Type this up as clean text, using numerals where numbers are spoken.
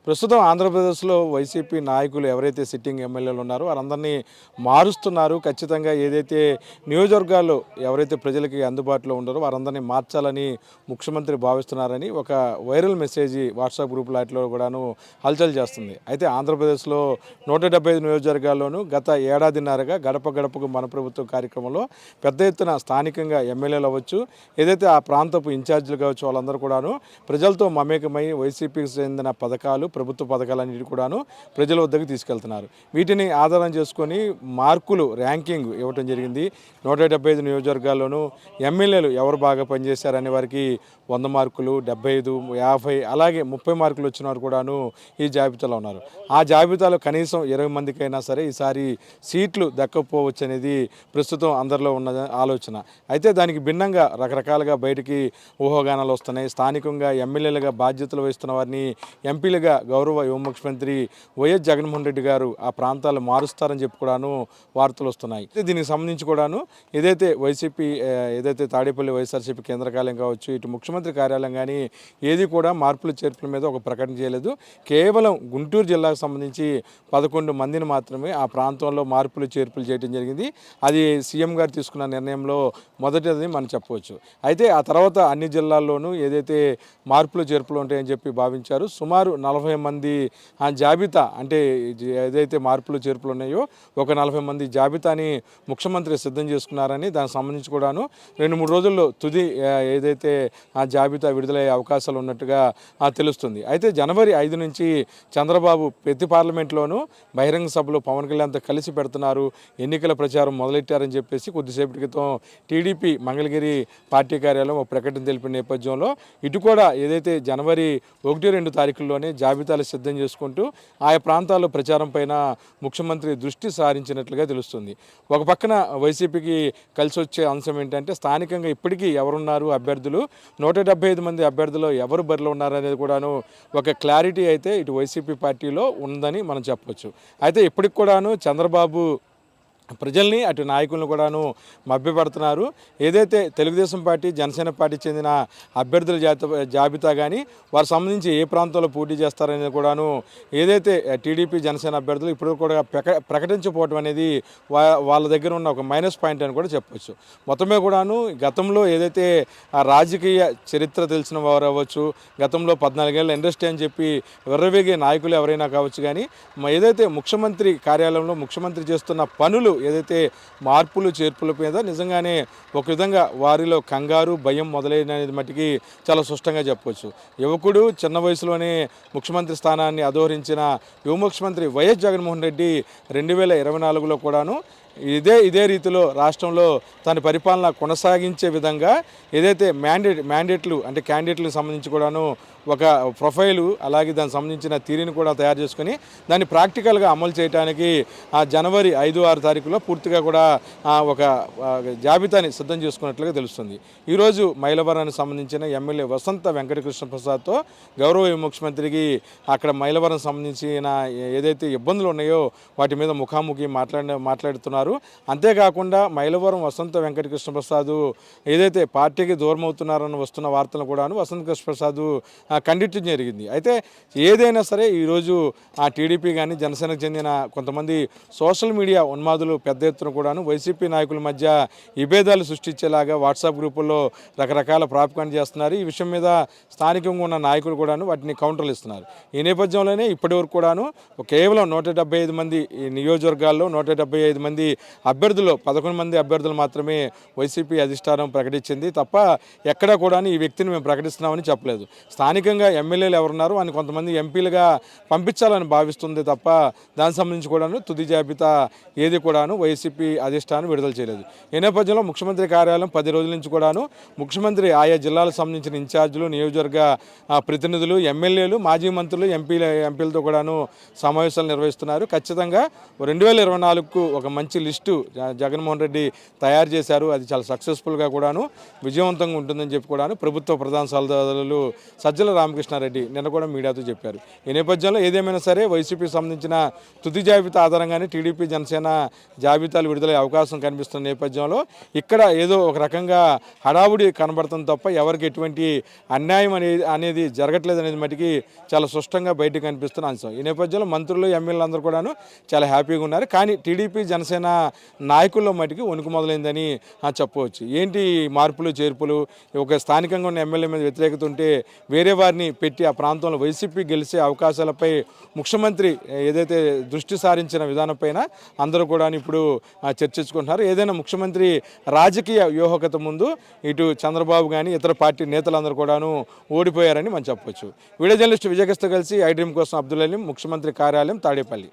ప్రస్తుతం ఆంధ్రప్రదేశ్లో వైసీపీ నాయకులు ఎవరైతే సిట్టింగ్ ఎమ్మెల్యేలు ఉన్నారో వారందరినీ మారుస్తున్నారు. ఖచ్చితంగా ఏదైతే నియోజకవర్గాల్లో ఎవరైతే ప్రజలకి అందుబాటులో ఉన్నారో వారందరినీ మార్చాలని ముఖ్యమంత్రి భావిస్తున్నారని ఒక వైరల్ మెసేజ్ వాట్సాప్ గ్రూప్ లాంటిలో కూడాను హల్చల్ చేస్తుంది. అయితే ఆంధ్రప్రదేశ్లో 175 నియోజకవర్గాల్లోనూ గత ఏడాదిన్నరగా గడప గడపకు మన ప్రభుత్వం కార్యక్రమంలో పెద్ద ఎత్తున స్థానికంగా ఎమ్మెల్యేలు అవ్వచ్చు, ఏదైతే ఆ ప్రాంతపు ఇన్ఛార్జీలు కావచ్చు, వాళ్ళందరూ కూడాను ప్రజలతో మమేకమై వైసీపీకి చెందిన పథకాలు, ప్రభుత్వ పథకాలన్నిటి కూడాను ప్రజల వద్దకు తీసుకెళ్తున్నారు. వీటిని ఆధారం చేసుకొని మార్కులు ర్యాంకింగ్ ఇవ్వటం జరిగింది. 175 నియోజకవర్గాల్లోనూ ఎమ్మెల్యేలు ఎవరు బాగా పనిచేశారనే వారికి 100 మార్కులు, 75, 50 అలాగే 30 మార్కులు వచ్చిన వారు కూడాను ఈ జాబితాలో ఉన్నారు. ఆ జాబితాలో కనీసం 20 మందికైనా సరే ఈసారి సీట్లు దక్కకపోవచ్చు అనేది ప్రస్తుతం అందరిలో ఉన్న ఆలోచన. అయితే దానికి భిన్నంగా రకరకాలుగా బయటికి ఊహాగానాలు వస్తున్నాయి. స్థానికంగా ఎమ్మెల్యేలుగా బాధ్యతలు వహిస్తున్న వారిని ఎంపీలుగా గౌరవ యువ ముఖ్యమంత్రి వైఎస్ జగన్మోహన్ రెడ్డి గారు ఆ ప్రాంతాలు మారుస్తారని చెప్పి కూడాను వార్తలు వస్తున్నాయి. దీనికి సంబంధించి కూడాను ఏదైతే వైసీపీ ఏదైతే తాడేపల్లి వైఎస్ఆర్సీపీ కేంద్ర కార్యాలయం కావచ్చు, ఇటు ముఖ్యమంత్రి కార్యాలయం కానీ ఏది కూడా మార్పులు చేర్పుల మీద ఒక ప్రకటన చేయలేదు. కేవలం గుంటూరు జిల్లాకు సంబంధించి 11 మందిని మాత్రమే ఆ ప్రాంతంలో మార్పులు చేర్పులు చేయడం జరిగింది. అది సీఎం గారు తీసుకున్న నిర్ణయంలో మొదటిది మనం చెప్పవచ్చు. అయితే ఆ తర్వాత అన్ని జిల్లాల్లోనూ ఏదైతే మార్పులు చేర్పులు ఉంటాయని చెప్పి భావించారు. సుమారు 40 మంది ఆ జాబితా, అంటే ఏదైతే మార్పులు చేర్పులు ఉన్నాయో ఒక 40 మంది జాబితాని ముఖ్యమంత్రి సిద్ధం చేసుకున్నారని, దానికి సంబంధించి కూడాను 2-3 రోజుల్లో తుది ఏదైతే ఆ జాబితా విడుదలయ్యే అవకాశాలు ఉన్నట్టుగా తెలుస్తుంది. అయితే జనవరి 5 నుంచి చంద్రబాబు ప్రతి పార్లమెంట్లోనూ బహిరంగ సభలో పవన్ కళ్యాణ్తో కలిసి పెడుతున్నారు, ఎన్నికల ప్రచారం మొదలెట్టారని చెప్పేసి కొద్దిసేపటి క్రితం టీడీపీ మంగళగిరి పార్టీ కార్యాలయం ఒక ప్రకటన తెలిపిన నేపథ్యంలో ఇటు కూడా ఏదైతే జనవరి 1-2 తారీఖుల్లోనే జాబితాలు సిద్ధం చేసుకుంటూ ఆయా ప్రాంతాల్లో ప్రచారం పైన ముఖ్యమంత్రి దృష్టి సారించినట్లుగా తెలుస్తుంది. ఒక పక్కన వైసీపీకి కలిసి వచ్చే అంశం ఏంటంటే స్థానికంగా ఇప్పటికీ ఎవరున్నారు అభ్యర్థులు, 175 మంది అభ్యర్థులు ఎవరు బరిలో ఉన్నారు అనేది కూడాను ఒక క్లారిటీ అయితే ఇటు వైసీపీ పార్టీలో ఉందని మనం చెప్పవచ్చు. అయితే ఇప్పటికి కూడాను చంద్రబాబు ప్రజల్ని అటు నాయకులను కూడాను మభ్యపెడుతున్నారు. ఏదైతే తెలుగుదేశం పార్టీ, జనసేన పార్టీ చెందిన అభ్యర్థుల జాబితా కానీ వారికి సంబంధించి ఏ ప్రాంతంలో పోటీ చేస్తారనేది కూడాను ఏదైతే టీడీపీ, జనసేన అభ్యర్థులు ఇప్పుడు కూడా ప్రకటించకపోవడం అనేది వాళ్ళ దగ్గర ఉన్న ఒక మైనస్ పాయింట్ అని కూడా చెప్పవచ్చు. మొత్తమే కూడాను గతంలో ఏదైతే రాజకీయ చరిత్ర తెలిసిన వారు అవ్వచ్చు, గతంలో 14 ఏళ్ళ ఇండస్ట్రీ అని చెప్పి విర్రవేగే నాయకులు ఎవరైనా కావచ్చు, కానీ ఏదైతే ముఖ్యమంత్రి కార్యాలయంలో ముఖ్యమంత్రి చేస్తున్న పనులు ఏదైతే మార్పులు చేర్పుల మీద నిజంగానే ఒక విధంగా వారిలో కంగారు, భయం మొదలైనది మట్టికి చాలా స్పష్టంగా చెప్పవచ్చు. యువకుడు చిన్న వయసులోనే ముఖ్యమంత్రి స్థానాన్ని అధోరించిన యువ ముఖ్యమంత్రి వైఎస్ జగన్మోహన్ రెడ్డి 2024లో కూడాను ఇదే రీతిలో రాష్ట్రంలో తన పరిపాలన కొనసాగించే విధంగా ఏదైతే మ్యాండేట్లు అంటే క్యాండిడేట్లకు సంబంధించి కూడాను ఒక ప్రొఫైలు, అలాగే దానికి సంబంధించిన థియరీని కూడా తయారు చేసుకొని దాన్ని ప్రాక్టికల్గా అమలు చేయడానికి జనవరి 5-6 తారీఖులో పూర్తిగా కూడా ఒక జాబితాని సిద్ధం చేసుకున్నట్లుగా తెలుస్తుంది. ఈరోజు మైలవరానికి సంబంధించిన ఎమ్మెల్యే వసంత వెంకటకృష్ణ ప్రసాద్తో గౌరవ ముఖ్యమంత్రికి అక్కడ మైలవరం సంబంధించిన ఏదైతే ఇబ్బందులు ఉన్నాయో వాటి మీద ముఖాముఖి మాట్లాడుతున్నారు. అంతేకాకుండా మైలవరం వసంత వెంకటకృష్ణ ప్రసాద్ ఏదైతే పార్టీకి దూరం అవుతున్నారని వస్తున్న వార్తలను కూడాను వసంత కృష్ణ ప్రసాద్ ఖండించడం జరిగింది. అయితే ఏదైనా సరే ఈరోజు ఆ టీడీపీ కానీ జనసేనకు చెందిన కొంతమంది సోషల్ మీడియా ఉన్మాదులు పెద్ద ఎత్తున కూడాను వైసీపీ నాయకుల మధ్య విభేదాలు సృష్టించేలాగా వాట్సాప్ గ్రూపుల్లో రకరకాల ప్రాపకాండ చేస్తున్నారు. ఈ విషయం మీద స్థానికంగా ఉన్న నాయకులు కూడాను వాటిని కౌంటర్లు ఇస్తున్నారు. ఈ నేపథ్యంలోనే ఇప్పటివరకు కూడాను కేవలం 175 మంది నియోజకవర్గాల్లో 175 మంది అభ్యర్థులు 11 మంది అభ్యర్థులు మాత్రమే వైసీపీ అధిష్టానం ప్రకటించింది తప్ప ఎక్కడా కూడా ఈ వ్యక్తిని మేము ప్రకటిస్తున్నామని చెప్పలేదు. స్థానికంగా ఎమ్మెల్యేలు ఎవరున్నారు అని కొంతమంది ఎంపీలుగా పంపించాలని భావిస్తుంది తప్ప దానికి సంబంధించి కూడాను తుది జాబితా ఏది కూడాను వైసీపీ అధిష్టానం విడుదల చేయలేదు. ఈ నేపథ్యంలో ముఖ్యమంత్రి కార్యాలయం 10 రోజుల నుంచి కూడాను ముఖ్యమంత్రి ఆయా జిల్లాలకు సంబంధించిన ఇన్ఛార్జీలు, నియోజకవర్గ ప్రతినిధులు, ఎమ్మెల్యేలు, మాజీ మంత్రులు, ఎంపీలతో కూడాను సమావేశాలు నిర్వహిస్తున్నారు. ఖచ్చితంగా 2024కు ఒక మంచి లిస్టు జగన్మోహన్ రెడ్డి తయారు చేశారు. అది చాలా సక్సెస్ఫుల్గా కూడాను విజయవంతంగా ఉంటుందని చెప్పి కూడాను ప్రభుత్వ ప్రధాన సలహాదారులు సజ్జల రామకృష్ణారెడ్డి నిన్న కూడా మీడియాతో చెప్పారు. ఈ నేపథ్యంలో ఏదేమైనా సరే వైసీపీకి సంబంధించిన తుది జాబితా ఆధారంగానే టీడీపీ జనసేన జాబితాలు విడుదలయ్యే అవకాశం కనిపిస్తున్న నేపథ్యంలో ఇక్కడ ఏదో ఒక రకంగా హడావుడి కనబడుతుంది తప్ప ఎవరికి ఎటువంటి అన్యాయం అనేది జరగట్లేదు అనేది మటుకి చాలా స్పష్టంగా బయటకు కనిపిస్తున్న అంశం. ఈ నేపథ్యంలో మంత్రులు ఎమ్మెల్యేలు అందరూ కూడాను చాలా హ్యాపీగా ఉన్నారు. కానీ టీడీపీ జనసేన నాయకుల్లో మటుకి వణుకు మొదలైందని చెప్పవచ్చు. ఏంటి మార్పులు చేర్పులు, ఒక స్థానికంగా ఉన్న ఎమ్మెల్యే మీద వ్యతిరేకత ఉంటే వేరే వారిని పెట్టి ఆ ప్రాంతంలో వైసీపీ గెలిచే అవకాశాలపై ముఖ్యమంత్రి ఏదైతే దృష్టి సారించిన విధానంపైన అందరూ కూడా ఇప్పుడు చర్చించుకుంటున్నారు. ఏదైనా ముఖ్యమంత్రి రాజకీయ వ్యూహకత ముందు ఇటు చంద్రబాబు కానీ ఇతర పార్టీ నేతలందరూ కూడాను ఓడిపోయారని మనం చెప్పొచ్చు. వీడియో జర్నలిస్ట్ విజయకృష్ణతో కలిసి ఐ డ్రీమ్ కోసం అబ్దుల్ అలీం, ముఖ్యమంత్రి కార్యాలయం, తాడేపల్లి.